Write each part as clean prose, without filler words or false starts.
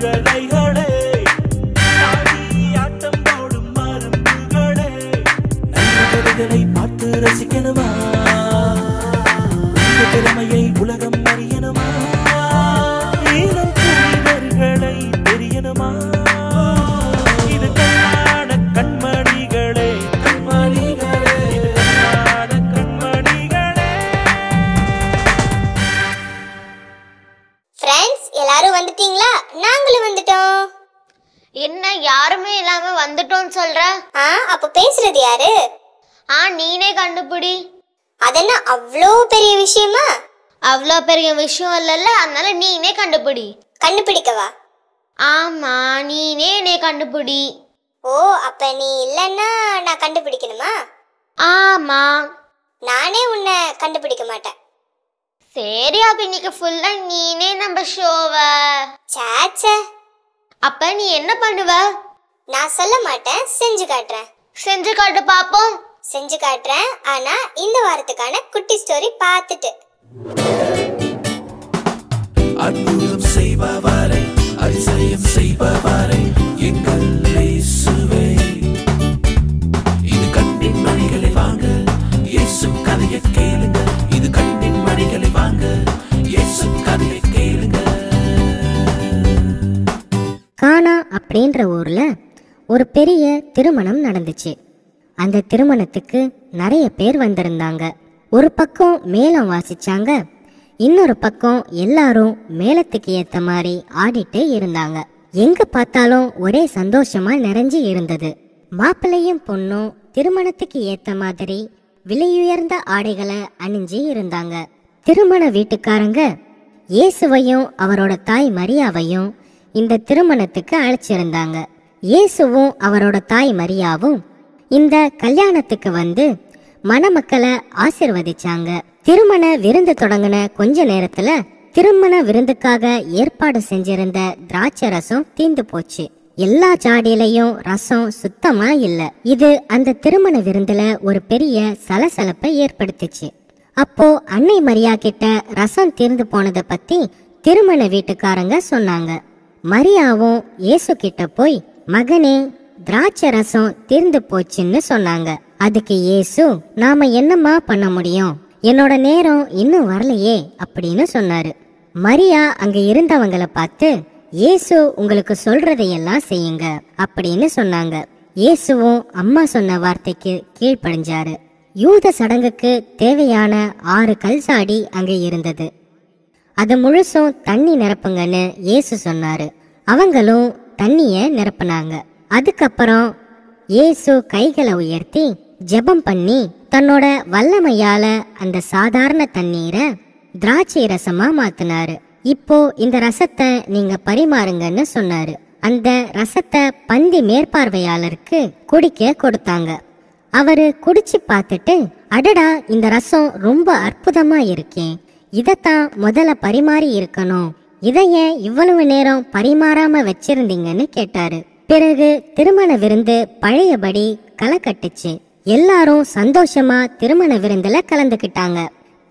மழலைகளே, ஆட்டம் போடும் மருந்துகளே, நல்ல பார்த்து ரசிக்கணுமா? திறமையை உலகம் அறியணுமா? இளம் புலிவர்களை தெரியணுமா? இது கண்ணான கண்மணிகளே, கண்மணிகளே, இது கண்ணான கண்மணிகளே. ஃப்ரெண்ட்ஸ், எல்லாரும் வந்துட்டீங்களா? நாங்களும் வந்துட்டோம். என்ன யாருமே இல்லாம வந்துட்டோம்னு சொல்ற? அப்ப பேசுறது யாரு? நீனே கண்டுபிடி. அதென்ன அவ்வளோ பெரிய விஷயமா? அவ்வளோ பெரிய விஷயம் இல்லைல்ல, அதனால நீனே கண்டுபிடி. கண்டுபிடிக்கவா? ஆமா, நீனே என்னை கண்டுபிடி. ஓ, அப்ப நீ இல்லைன்னா நான் கண்டுபிடிக்கணுமா? ஆமா. நானே உன்னை கண்டுபிடிக்க மாட்டேன். சரி, அப்ப இன்னைக்கு ஃபுல்லா நீனே நம்ம ஷோவ. சாச்சே. அப்ப நீ என்ன பண்ணுவ? நான் சொல்ல மாட்டேன், செஞ்சு காட்டுறேன். செஞ்சு காட்டு பாப்போம். செஞ்சு காட்டுறேன், ஆனா இந்த வாரத்துக்கான குட்டி ஸ்டோரி பார்த்துட்டு. அற்புதம் செய்பவரே, அதிசயம் செய்பவரே, எங்கள் இயேசுவே. இது கண்ணின் மணிகளை வாங்க, இயேசு கதையை கேளுங்க. இது கண்ணின் மணிகளை வாங்க, இயேசு கதையை கேளுங்க. கானா அப்படின்ற ஊர்ல ஒரு பெரிய திருமணம் நடந்துச்சு. அந்த திருமணத்துக்கு நிறைய பேர் வந்திருந்தாங்க. ஒரு பக்கம் மேளம் வாசிச்சாங்க, இன்னொரு பக்கம் எல்லாரும் மேளத்துக்கு ஏத்த மாதிரி ஆடிட்டு இருந்தாங்க. எங்க பார்த்தாலும் ஒரே சந்தோஷமா நிறைஞ்சு இருந்தது. மாப்பிள்ளையும் பொண்ணும் திருமணத்துக்கு ஏத்த மாதிரி விலையுயர்ந்த ஆடைகளை அணிஞ்சு இருந்தாங்க. திருமண வீட்டுக்காரங்க இயேசுவையும் அவரோட தாய் மரியாவையும் இந்த திருமணத்துக்கு அழைச்சிருந்தாங்க. இயேசுவும் அவரோட தாய் மரியாவும் இந்த கல்யாணத்துக்கு வந்து மணமக்களை ஆசிர்வதிச்சாங்க. திருமண விருந்து தொடங்கின கொஞ்ச நேரத்துல திருமண விருந்துக்காக ஏற்பாடு செஞ்சிருந்த திராட்சை ரசம் தீந்து போச்சு. எல்லா ஜாடியிலையும் ரசம் சுத்தமா இல்ல. இது அந்த திருமண விருந்துல ஒரு பெரிய சலசலப்பை ஏற்படுத்துச்சு. அப்போ அன்னை மரியா கிட்ட ரசம் தீர்ந்து போனதை பத்தி திருமண வீட்டுக்காரங்க சொன்னாங்க. மரியாவும் இயேசு கிட்ட போய், மகனே, திராட்சை ரசம் தீர்ந்து போச்சுன்னு சொன்னாங்க. அதுக்கு இயேசு, நாம என்னமா பண்ண முடியும், என்னோட நேரம் இன்னும் வரலையே அப்படின்னு சொன்னாரு. மரியா அங்க இருந்தவங்களை பார்த்து, இயேசு உங்களுக்கு சொல்றதையெல்லாம் செய்யுங்க அப்படின்னு சொன்னாங்க. இயேசுவும் அம்மா சொன்ன வார்த்தைக்கு கீழ்ப்படிஞ்சாரு. யூத சடங்குக்கு தேவையான 6 கல்சாடி அங்க இருந்தது. அது முழுசும் தண்ணி நிரப்புங்கன்னு இயேசு சொன்னாரு. அவங்களும் தண்ணிய நிரப்புனாங்க. அதுக்கப்புறம் இயேசு கைகளை உயர்த்தி ஜெபம் பண்ணி தன்னோட வல்லமையால அந்த சாதாரண தண்ணீரை திராட்சை ரசமா மாத்தினாரு. இப்போ இந்த ரசத்தை நீங்க பரிமாறுங்கன்னு சொன்னாரு. அந்த ரசத்தை பந்தி மேற்பார்வையாளருக்கு குடிக்க கொடுத்தாங்க. அவரு குடிச்சு பார்த்துட்டு, அடடா, இந்த ரசம் ரொம்ப அற்புதமா இருக்கே, இதத்தான் முதல்ல பரிமாறி இருக்கணும், இதைய இவ்வளவு நேரம் பரிமாறாம வச்சிருந்தீங்கன்னு கேட்டாரு. பிறகு திருமண விருந்து பழையபடி களை கட்டுச்சு. எல்லாரும் சந்தோஷமா திருமண விருந்துல கலந்துக்கிட்டாங்க.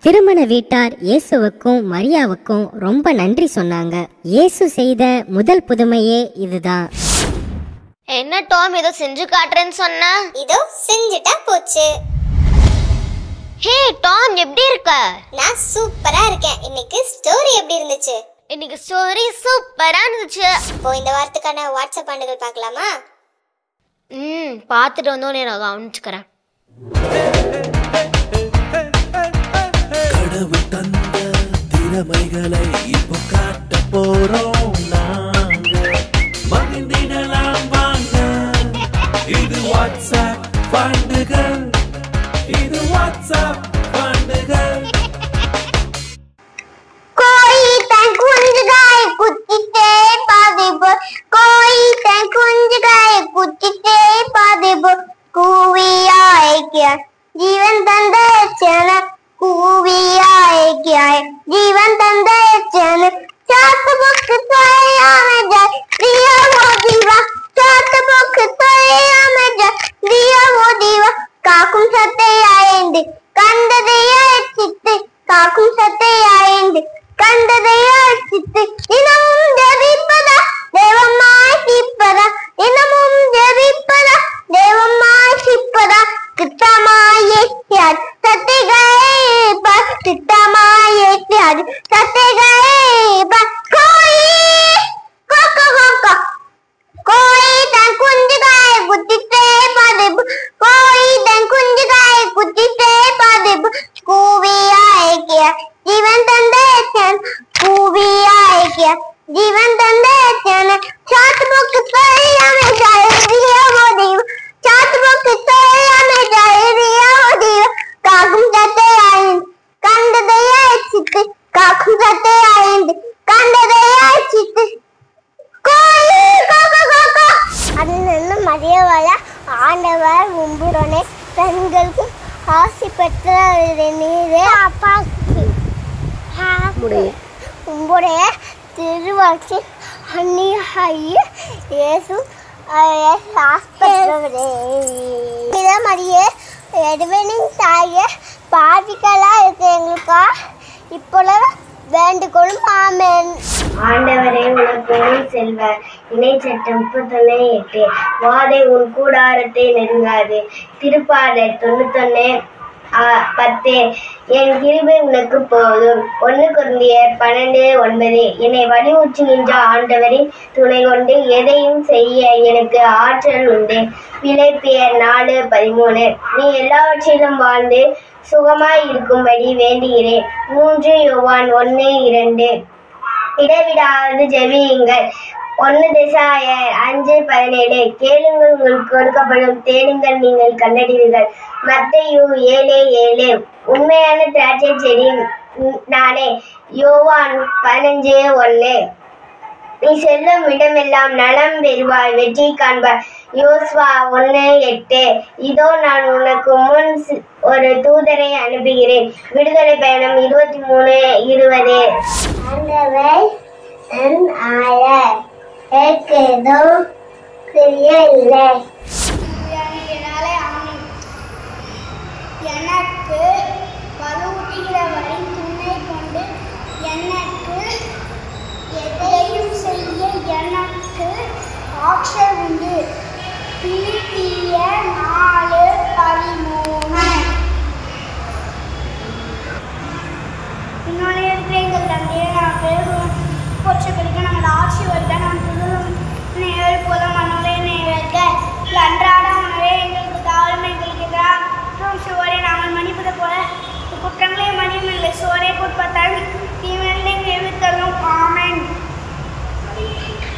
திருமண வீட்டார் இயேசுவுக்கும் மரியாவுக்கும் ரொம்ப நன்றி சொன்னாங்க. இயேசு செய்த முதல் புதுமையே இதுதான். என்ன டாம், ஏதோ செஞ்சு காட்டுறேன்னு சொன்ன? இதோ செஞ்சுட்டா போச்சு. ஹே டாம், எப்படி இருக்க? நான் சூப்பரா இருக்கேன். இன்னைக்கு ஸ்டோரி எப்படி இருந்துச்சு? இன்னைக்கு ஸ்டோரி சூப்பரா இருந்துச்சு. இப்போ இந்த வாரத்துக்கான வாட்ஸ்அப் ஆண்டுகள் பார்க்கலாமா? பார்த்துட்டு வந்தோன்னு நான் கவனிச்சுக்கிறேன். கடவுள் தந்த திறமைகளை இப்போ காட்ட போறோம் நாங்க. மகிழ்ந்திடலாம் வாங்க. இது வாட்ஸ்அப் பாண்டுகள், இது வாட்ஸ்அப் பாண்டுகள். जीवन तंदे चन कूविया क्या है जीवन तंदे चन चाक बुक करते गए कोई कोको कोको कोई तन कुंज गाए कुत्ते पादे कोई तन कुंज गाए कुत्ते पादे कूवी आए क्या जीवन तंदे चन कूवी आए क्या जीवन तंदे चन छात बुक तैया में जाए रिया मोदी छात बुक तैया में जाए रिया मोदी कागुम जाते आए कंद दया चित कागुम जाते आए कंद दया चित कोई कोको कोको அண்ணன் மதியவள ஆண்டவர் உம்புடனே பெண்களுக்கு ஆசி பெற்ற நீரே அப்பாக்கு உம்புடைய திருவாட்சி அந்நிய இயேசு மரியே எடுவனின் தாயே பாவிகளா இருக்கு எங்களுக்கா இப்பொழுது வேண்டுகோளும் ஆமென். ஆண்டவரே உனக்கு செல்வ இணை சட்டம் 31:8 வாதை உன் கூடாரத்தை நெருங்காது. திருப்பாடல் 91:10 என் கிருபை உனக்கு போதும். 1 கொரிந்தியர் 12:9 என்னை வலியுறுத்துகின்ற ஆண்டவரின் துணை கொண்டு எதையும் செய்ய எனக்கு ஆற்றல் உண்டு. பிலிப்பியர் 4:13 நீ எல்லாவற்றிலும் வாழ்ந்து சுகமாய் இருக்கும்படி வேண்டுகிறேன். 3 யோவான் 1:2 இடைவிடாது ஜெபியுங்கள். 1 தெசலோனிக்கேயர் 5:17 கேளுங்கள் உங்களுக்கு கொடுக்கப்படும், தேடுங்கள் நீங்கள் கண்டடைவீர்கள். மத்தேயு 7:7 உண்மையான திராட்சை செடி நானே. யோவான் 15:1 நீ செல்லும் இடமெல்லாம் நலம் பெறுவாய், வெற்றி காண்பாய். யோசுவா 1:8 இதோ நான் உனக்கு முன் ஒரு தூதரை அனுப்புகிறேன். விடுதலை பயணம் 23:20 ஆண்டவர் என் ஆயர் எனக்கு எதுவும் தெரியவில்லை. எனக்கு வலுவூட்டுகிறவரின் துணை கொண்டு எனக்கு எதையும் செய்ய எனக்கு ஆற்றல் உண்டு. பிலிப்பியர் 4:13 இன்னொன்று இருக்கிற எங்கள் தந்தையை நாங்கள் போற்றப்படுக நாங்கள் ஆட்சி வருக நம் புதுலும் நேர் போல மனோரை நேர்க அன்றாட உணவே எங்களுக்கு தாழ்மை எங்களுக்கு எதிராக சுவரை நாங்கள் மன்னிப்பது போல குற்றங்களை மன்னியமில்லை. சுவரை குட்பத்தால் தீமையை நிறுத்தலும் ஆமென்.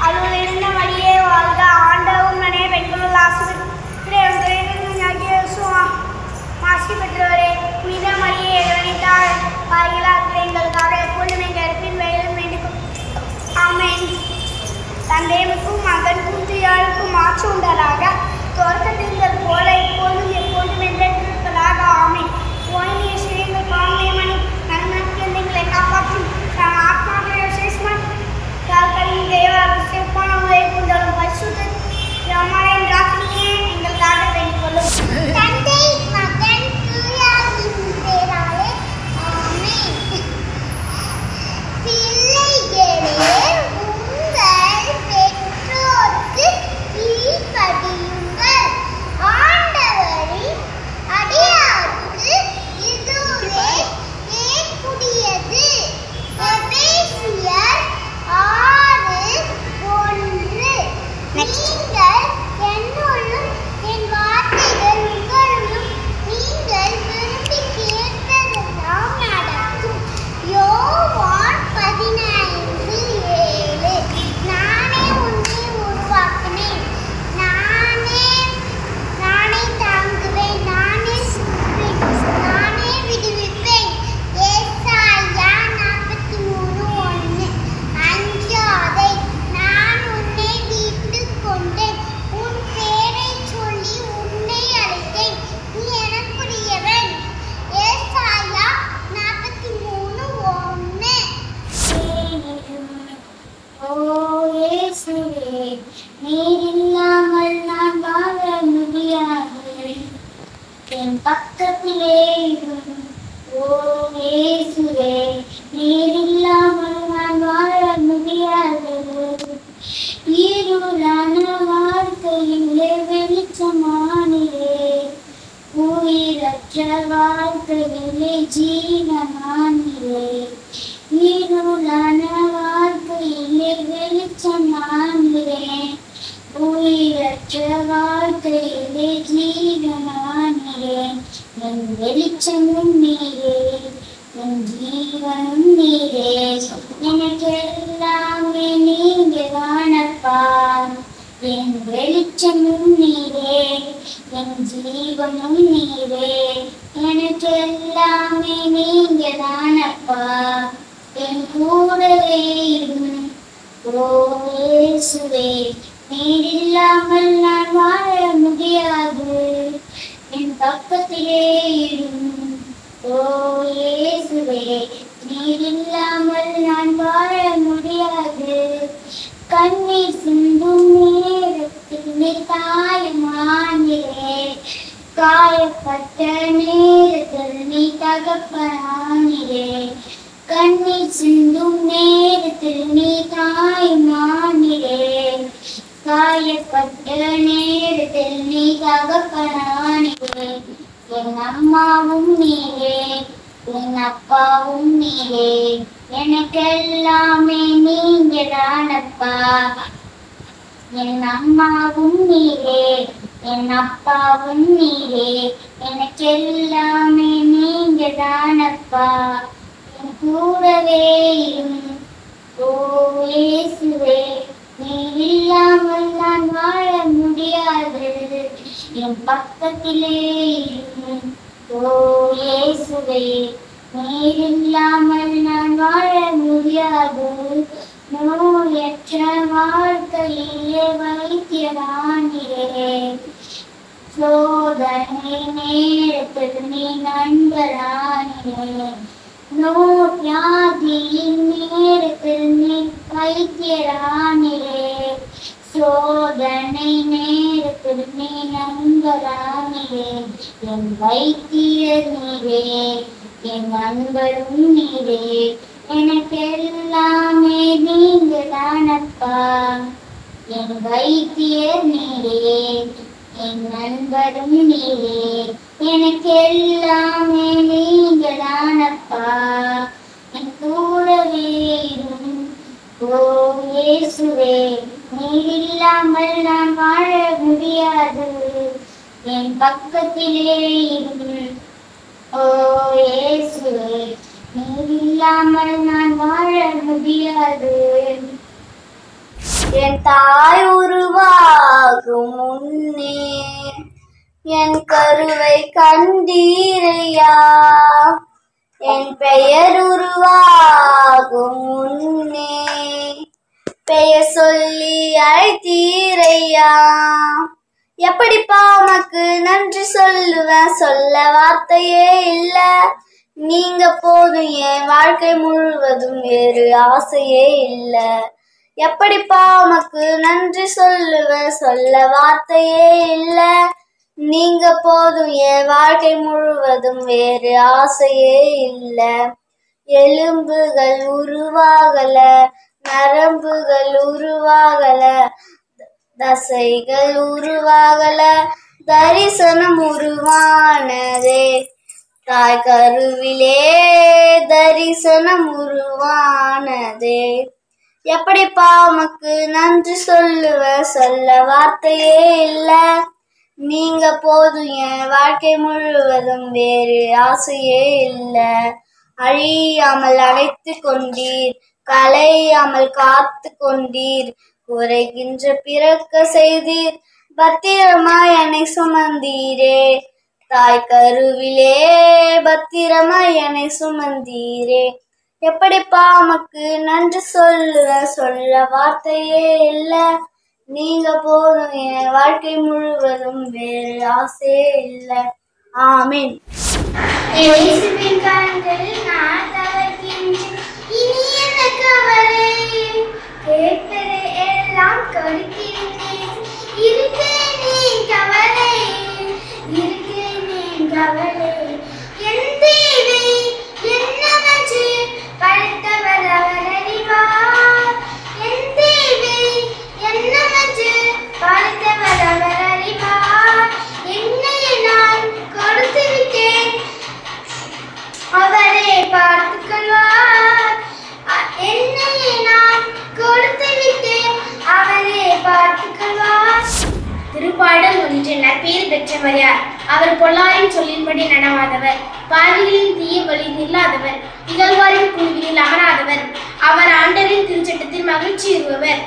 அதில் இருந்த வழியே வாழ்க. ஆண்டவும் நனே பெண்களுள் ஆசி பெற்றவரே புனித மரியை எதிரணித்தால் பாயிலாக எங்களுக்காக எப்பொழுதும் எங்கள் இருப்பின் வயலும் வேண்டிக்கும் ஆமென். தந்தையனுக்கும் மகனுக்கும் தூயாருக்கும் ஆட்சி உண்டதாக துவக்கத்திருந்தது போல இப்பொழுதும் எப்பொழுதும் என்றிருப்பதாக ஆமென். ஓய்நிய செய்யுங்கள் பாவனை மணி நன்மைக்கு எங்களை காப்பாற்றும் ஆத்மாக்களை விசேஷமாக கால்களின் தேவாக சிறப்பான உதவி கொண்டாலும் பரிசுத்த யோமாவின் ராக்கினியே எங்களுக்காக வேண்டிக் கொள்ளும். தந்தை மகன் தூயாவின் பேராலே ஆமென். பிள்ளைகளே உங்கள் பெற்றோருக்கு கீழ்ப்படியுங்கள். ஆண்டவரின் அடியாருக்கு இதுவே ஏற்புடையது. எபேசியர் 6:1 நீங்கள் என்னுள்ளும் என் வார்த்தைகள் உங்களுள்ளும் நீங்கள் விரும்பி கேட்டதெல்லாம் நடக்கும். யோவான் 15:7 நானே உன்னை உருவாக்கினேன், நானே தாங்குவேன், நானே விடுவிப்பேன். ஏசாயா 43:1 அஞ்சாதே, நான் உன்னை மீட்டுக் கொண்டேன், உன் பேரைச் சொல்லி உன்னை அழைத்தேன், நீ எனக்குரியவன். ஏசாயா 43:1 ஓ இயேசுவே, நீர் இல்லாமல் நான் வாழ முடியாது. என் பக்கத்திலே இரும். ஓ இயேசுவே, நீர் இல்லாமல் நான் வாழ முடியாது. இருளான வாழ்க்கையிலே வெளிச்சமானிலே, உயிரற்ற வாழ்க்கையிலே ஜீவனானிலே. இருளான இருளான வாழ்க்கையிலே வெளிச்சம் நான்கிறேன். உயிரற்ற வாழ்க்கையிலே ஜீவனாகிறேன். என் வெளிச்சமும் நீரே, என் ஜீவனும் நீரே. எனக்கு எல்லாமே நீங்க தானப்பா. என் வெளிச்சமும் நீரே, என் ஜீவனும் நீரே. எனக்கு எல்லாமே நீங்க தானப்பா. என் கூடவே இரும் ஓ இயேசுவே. நீர் இல்லாமல் நான் வாழ முடியாது. என் பக்கத்திலே இரும் ஓ இயேசுவே. நீர் இல்லாமல் நான் வாழ முடியாது. கண்ணீர் சிந்தும் நேரத்தில் நீர் தாயமானீரே. காயப்பட்ட நேரத்தில் நீ தகப்பனானீரே. கண்ணீர் சிந்தும் நேரத்தில் நீ தாயமானீரே. காயப்பட்ட நேரத்தில் நீ தகப்பனானீரே. என் அம்மாவும் நீரே, என் அப்பாவும் நீரே. எனக்கெல்லாமே நீங்க தானப்பா. என் அம்மாவும் நீரே, என் அப்பாவும் நீரே. எனக்கெல்லாமே நீங்க தானப்பா. என் கூடவே இரும் ஓ இயேசுவே. நீர் இல்லாமல் நான் வாழ முடியாது. என் பக்கத்திலே இரும் ஓ இயேசுவே. நீர் இல்லாமல் நான் வாழ முடியாது. நோயற்ற வாழ்க்கையிலே வைத்தியரானீரே. சோதனை நேரத்தில் நீ நண்பரானீரே. நோயாதியின் நேரத்தில் நீ வைத்தியரானீரே. சோதனை நேரத்தில் நீ நண்பரானீரே. என் வைத்தியர் நீரே, என் நண்பரும் நீரே. எனக்கெல்லாமே நீங்க தானப்பா. என் வைத்தியர் நீரே, என் நண்பரும் நீரே. எனக்கெல்லாமே நீங்க தானப்பா. என் கூடவே இரும் ஓ இயேசுவே. நீர் இல்லாமல் நான் வாழ முடியாது. என் பக்கத்திலே இரும் ஓ இயேசுவே. நீர் இல்லாமல் நான் வாழ முடியாது. என் தாய் உருவாகும் முன்னே என் கருவை கண்டீரையா. என் பெயர் உருவாகும் முன்னே பெயர் சொல்லி அழைத்தீரையா. எப்படிப்பா உமக்கு நன்றி சொல்லுவேன், சொல்ல வார்த்தையே இல்ல. நீங்க போதும், என் வாழ்க்கை முழுவதும் வேறு ஆசையே இல்ல. எப்படிப்பா உமக்கு நன்றி சொல்லுவேன், சொல்ல வார்த்தையே இல்ல. நீங்க போதும், என் வாழ்க்கை முழுவதும் வேறு ஆசையே இல்ல. எலும்புகள் உருவாகல, நரம்புகள் உருவாகல, தசைகள் உருவாகல, தரிசனம் உருவானதே. தாய் கருவிலே தரிசனம் உருவானதே. எப்படிப்பா உமக்கு நன்றி சொல்லுவேன், சொல்ல வார்த்தையே இல்ல. நீங்க போதும், என் வாழ்க்கை முழுவதும் வேறு ஆசையே இல்ல. அழியாமல் அழைத்து கொண்டீர், கலையாமல் காத்து கொண்டீர். குறைகின்ற பிறக்க செய்தீர், பத்திரமாய் என்னை சுமந்தீரே. தாய் கருவிலே பத்திரமாய் என்னை சுமந்தீரே. எப்படிப்பா உமக்கு நன்றி சொல்லுவேன், சொல்ல வார்த்தையே இல்ல. நீங்க போதும், என் வாழ்க்கை முழுவதும் வேறு ஆசையே இல்ல. ஆமென். இயேசுவின் கரங்களில் நான் தவழ்கின்றேன். இனி என்ன கவலை? கேட்பதை எல்லாம் கொடுக்கின்றேன். இருக்கேன் கவலை, இருக்கேன் கவலை. என் தேவை என்னவென்று படைத்தவர் அவர் அறிவார். என் தேவை என்னவென்று படைத்தவர் அவர் அறிவார். என்னை நான் கொடுத்து விட்டேன், அவரே பார்த்துக் கொள்வார். திருப்பாடல் 1 நற்பெயர் பெற்றவர் யார்? அவர் பொல்லாரின் சொல்லின்படி நடவாதவர், பாவிகளின் தீய வழி நில்லாதவர், இகழ்வாரின் குழுவினில் அமராதவர். அவர் ஆண்டவரின் திருச்சட்டத்தில் மகிழ்ச்சியுறுபவர்,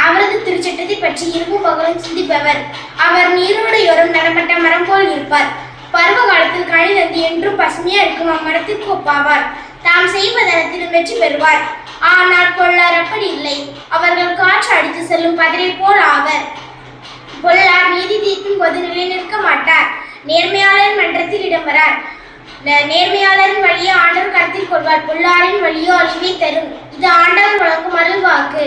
அவரது திருச்சட்டத்தை பற்றி இரவும் பகலும் சிந்திப்பவர். அவர் நீரோடையோரம் நடப்பட்ட மரம் போல் இருப்பார், பருவ காலத்தில் கனி தந்து என்றும் பசுமையா இருக்கும் அம்மரத்திற்கு ஒப்பாவார். தாம் செய்வதனத்திலும் வெற்றி பெறுவார். ஆனால் பொல்லார் அப்படி இல்லை, அவர்கள் காற்று அடித்து செல்லும் பதரை போல் ஆவர். பொல்லார் நீதி தீர்க்கும் போது நிலை நிற்க மாட்டார், நேர்மையாளர் மன்றத்தில் இடம்பெறார். நேர்மையாளரின் வழியை ஆண்டவர் கருத்தில் கொள்வார், பொல்லாரின் வழியோ அழிவை தரும். இது ஆண்டவர் வழங்கும் அருள் வாக்கு.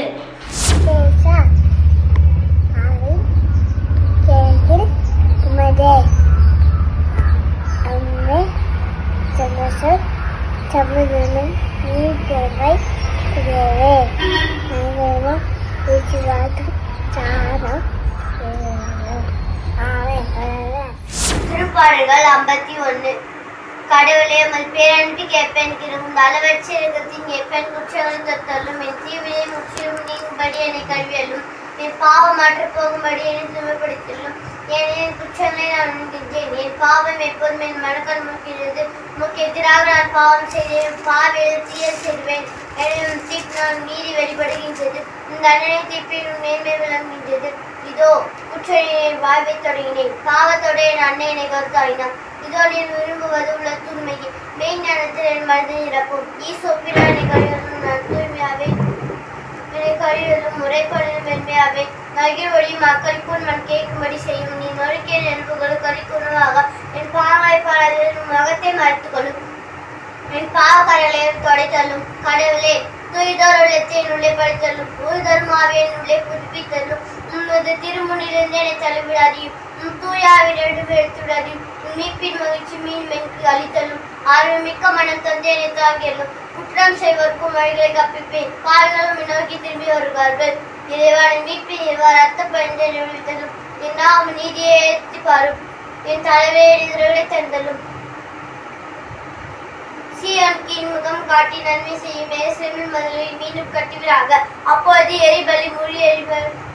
திருப்பாடல்கள் 51. கடவுளே, உமது பேரன்பு கேட்பேன், கிருபையும் அளவற்ற இரக்கத்தின் கேட்பேன். குற்றங்களை தொத்தலும் என் தீவினை முற்றிலும் நீங்கும்படி என்னை கழுவியலும், என் பாவம் மாற்ற போகும்படி என்னை தூய்மைப்படுத்தலும். என் குற்றங்களை நான் உண்கின்றேன், என் பாவம் எப்போதும் என் மனக்கண் முக்கிறது. உமக்கு எதிராக நான் பாவம் செய்தேன், பாவியில் தீய செய்வேன். என் தீர்ப்பு நான் மீறி வெளிப்படுகின்றது, இந்த தண்டனை தீர்ப்பில் நேர்மை விளங்குகின்றது. இதோ குற்றங்களை வாழ்வை தொடங்கினேன், பாவத்தோடு என் அன்னை என்னை கருத்தாயினான். இதோ நீ விரும்புவது உள்ள தூய்மையை, மெய் ஞானத்தில் என் மனதை நிரப்பும். ஈசோப்பினால் என்னை கழிவதும் நான் தூய்மையாவே, என்னை கழிவதும் முறைப்படும் வெண்மையாவே. மகிழ் ஒளி மக்களுக்குள் மண் கேட்கும்படி செய்யும். நீ நொறுக்கிய நெருப்புகளும் கறிக்குணவாக என் பாவாய் பாடாது முகத்தை மறைத்துக் கொள்ளும், என் பாவக்கரைகளை தொடைத்தள்ளும். கடவுளே, தூய்தோர் உள்ளத்தை என் உள்ளே படைத்தள்ளும், ஊழ்தரும் ஆவியை என் உள்ளே புதுப்பித்தள்ளும். உமது திருமுனிலிருந்து என்னை தள்ளிவிடாதையும், தூயாவின் எடுத்து விடாதையும். மீட்பின் மகிழ்ச்சி மீன் மென்கு அளித்தலும், ஆர்வம் மிக்க மனம் தந்து என்னை தாங்கியலும். குற்றம் செய்வோருக்கும் வழிகளை கற்பிப்பேன், பாவிகளும் நோக்கி திரும்பி வருவார்கள். இறைவான மீட்பின் இருவார் ரத்த பணிந்து என்னை விடுவித்தலும், என் நாம் நீதியை ஏற்றி பாரும், என் தலைவரை எதிர்களை தந்தலும். சீயோனுக்கு முகம் காட்டி நன்மை செய்யும், எருசலேமின் மதிலை மீண்டும் கட்டுவீராக. அப்போது எரிபலி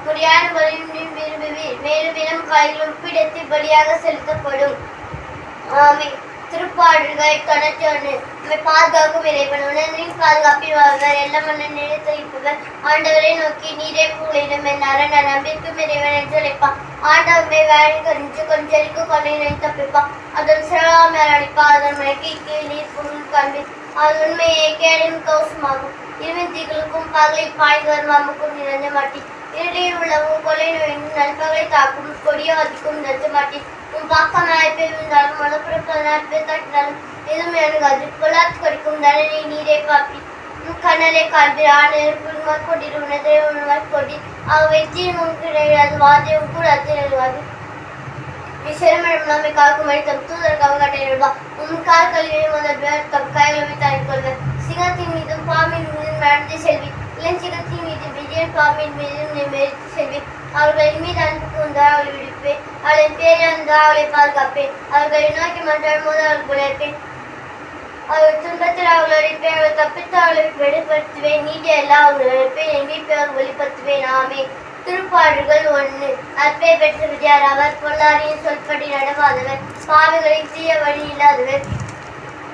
முடியான பலியும் விரும்புவீர், மேலும் இனம் காய்களும் பிடத்தில் பலியாக செலுத்தப்படும். ஆமென். திருப்பாடல்கள் 91. நம்மை பாதுகாக்கும் இறைவன், உணர்வின் பாதுகாப்பில் வாழ்வர், எல்லாம் மன்னன் நிலைத்திருப்பவர். ஆண்டவரை நோக்கி நீரே புகழிடம், என் அரண் நம்பிக்கும் இறைவன் என்று அழைப்பான். ஆண்டவரை வேலை கன்று கொஞ்சரிக்கு கொள்ளையினை தப்பிப்பான். அதன் சிறகாமல் அடிப்பான், அதன் மலைக்கு கீழ் நீர் புகழ் காண்பேன். அது உண்மையை கேடும் கௌசமாகும். இருவின் தீகளுக்கும் பகலை பாய்ந்து வரும் அம்புக்கும் நிறைஞ்ச மாட்டி. இருளில் உள்ளவும் கொலை நோயின் நல்பகலை தாக்கும் கொடியவாதிக்கும் நிறைஞ்ச மாட்டி. உன் பக்கம் நாய்ப்பை விழுந்தாலும் மலப்புறப்ப நாய்ப்பை தட்டினாலும் எதுவும் அணுகாது. பொல்லாத்து கடிக்கும் தண்டனை நீரே காப்பி. உன் கண்ணலை காண்பீர், ஆணையர் கொண்டிரு உணர்வை உணவாய் கொண்டி. ஆகவே தீர்வும் கிடையாது, வாதையும் கூட அத்திருவாது. விசேஷம் நம்மை காக்கும்படி தம் தூதருக்காக கட்டளையிடுவா. உன் கால் கல்வியை முதல் தம் கைகளை தாங்கிக் கொள்வர். சிங்கத்தின் மீதும் பாம்பின் மீதும் நடந்து செல்வி, இளஞ்சிங்கத்தின் மீது விஜயன் பாம்பின் மீதும் மெரித்து செல்வி. அவர்களின் மீது அன்பு கூர்ந்தால் அவளை விடுப்பேன், அவளின் பேரை வந்தால் அவளை பாதுகாப்பேன். அவர்களை நோக்கி மன்றாடும் போது அவர்களுக்கு உழைப்பேன். அவர்கள் துன்பத்தில் அவர்கள் அழைப்பேன், அவர்கள் தப்பித்து அவர்களை வெளிப்படுத்துவேன். நீதியெல்லாம் அவர்கள் அழைப்பேன், என் மீட்பை அவர்கள் வெளிப்படுத்துவேன். ஆமென். திருப்பாடல்கள் 1. நற்பெயர் பெற்றவர் யார்? அவர் பொல்லாரின் சொல்படி நடவாதவர், பாவிகளின் தீய வழி இல்லாதவர்,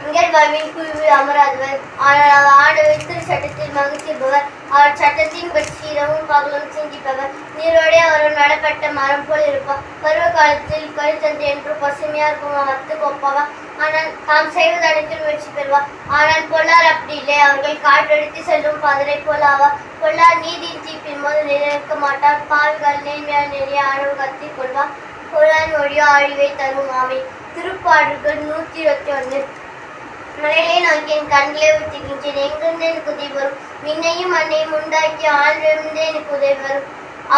இகழ்வாரின் குழுவில் அமராதவர். ஆனால் அவர் ஆண்டவர் திரு சட்டத்தில் மகிழ்ச்சிப்பவர், அவர் சட்டத்தின் பற்றி இரவும் பகலும் சிந்திப்பவர். நீரோடே அவர் நடப்பட்ட மரம் போல் இருப்பார், பருவ காலத்தில் கழித்தந்து என்று பசுமையா இருக்கும் மரத்துக்கு ஒப்பவர். ஆனால் தாம் செய்வது அனைத்தும் வெற்றி பெறுவார். ஆனால் பொல்லார் அப்படி இல்லை, அவர்கள் காற்றடித்து செல்லும் பதரை போல் ஆவார். பொல்லார் நீதியின் தீர்ப்பின் போது நிலைநிற்க மாட்டார், பாவிகள் நேர்மையால் நிறைய ஆணவம் கத்திக் கொள்வார். பொல்லார் மொழியோ அழிவை தரும். ஆமென். திருப்பாடல்கள் 121. மலையை நோக்கி என் கண்களை ஊற்றுகின்றேன், எங்கிருந்து எனக்கு உதவி வரும்? விண்ணையும் மண்ணையும் உண்டாக்கி ஆண்டிலிருந்து எனக்கு உதவி வரும்.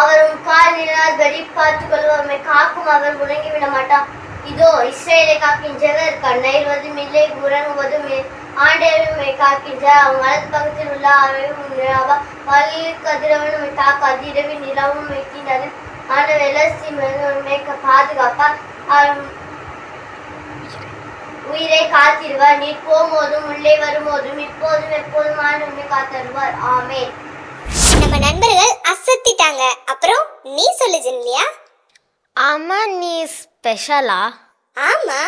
அவரும் கால் நிலாதபடி பார்த்துக் கொள்வோமை காக்கும், அவர் உறங்கிவிட மாட்டார். இதோ இஸ்ரேலை காக்கின்றவர், கண்ணீர்வதும் இல்லை உறங்குவதும் ஆண்டவரை காக்கின்ற. அவன் வலது பக்கத்தில் உள்ள ஆரோக்கியம் வழியில் கதிரவனும் தாக்காது, இரவில் நிலவும் வைக்கின்றது. ஆண்டவர் எல்லா பாதுகாப்பார், உயிரை காத்திருவார். நீ போகும்போதும் உள்ளே வரும்போதும் இப்போதும் எப்போதும் ஆண்டவரை காத்தருவார். ஆமென். நம்ம நண்பர்கள் அசத்திட்டாங்க. அப்புறம் நீ சொல்லு ஜெனிலியா. ஆமா, நீ ஸ்பெஷலா? ஆமா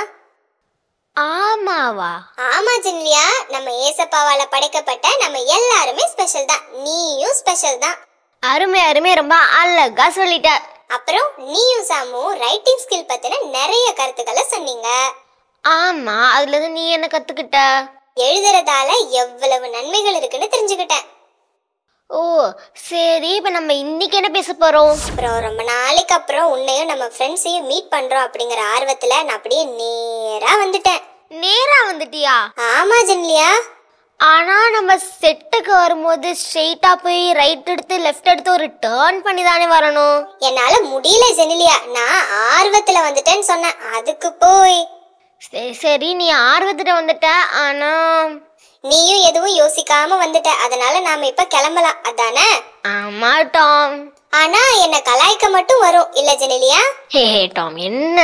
ஆமாவா? ஆமா ஜெனிலியா, நம்ம ஏசப்பாவால படைக்கப்பட்ட நம்ம எல்லாருமே ஸ்பெஷல் தான். நீயும் ஸ்பெஷல் தான். அருமை அருமை, ரொம்ப அழகா சொல்லிட்ட. அப்புறம் நீயும் சாமும் ரைட்டிங் ஸ்கில் பத்தின நிறைய கருத்துக்களை சொன்னீங்க. ஆமா, அதுல இருந்து நீ என்ன கத்துக்கிட்ட? எழுதுறதால எவ்வளவு நன்மைகள் இருக்குன்னு தெரிஞ்சுக்கிட்டேன். ஓ சரி, இப்ப நம்ம இன்னைக்கு என்ன பேச போறோம்? அப்புறம் ரொம்ப நாளைக்கு அப்புறம் உன்னையும் நம்ம ஃப்ரெண்ட்ஸையும் மீட் பண்றோம் அப்படிங்கிற ஆர்வத்துல நான் அப்படியே நேரா வந்துட்டேன். நேரா வந்துட்டியா? ஆமா ஜெனிலியா. ஆனா நம்ம செட்டுக்கு வரும்போது ஸ்ட்ரெயிட்டா போய் ரைட் எடுத்து லெஃப்ட் எடுத்து ஒரு டர்ன் பண்ணி தானே வரணும். என்னால முடியல ஜெனிலியா, நான் ஆர்வத்துல வந்துட்டேன்னு சொன்னேன், அதுக்கு போய். சரி சரி, நீ ஆர்வத்துல வந்துட்ட, ஆனா நீயும் எதுவும் யோசிக்காம வந்துட்ட, அதனால நாம இப்ப கிளம்பலாம், அதானே? ஆமா டாம். ஆனா என்ன கலாய்க்க மட்டும் வரும் இல்ல ஜெனிலியா? ஹே டாம், என்ன?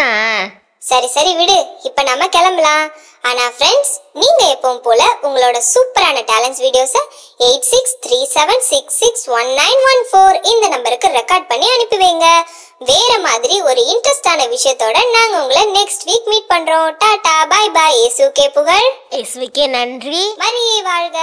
சரி சரி விடு, இப்ப நம்ம கிளம்பலாம். ஆனா ஃப்ரெண்ட்ஸ், நீங்க எப்பவும் போல உங்களோட சூப்பரான டேலண்ட்ஸ் வீடியோஸை 8637661914 இந்த நம்பருக்கு ரெக்கார்ட் பண்ணி அனுப்பி வைங்க. வேற மாதிரி ஒரு இன்ட்ரெஸ்டான விஷயத்தோட நாங்க உங்களை நெக்ஸ்ட் வீக் மீட் பண்றோம். Tata bye by. இயேசுக்கே புகழ். இயேசுவுக்கே நன்றி. மரியே வாழ்க.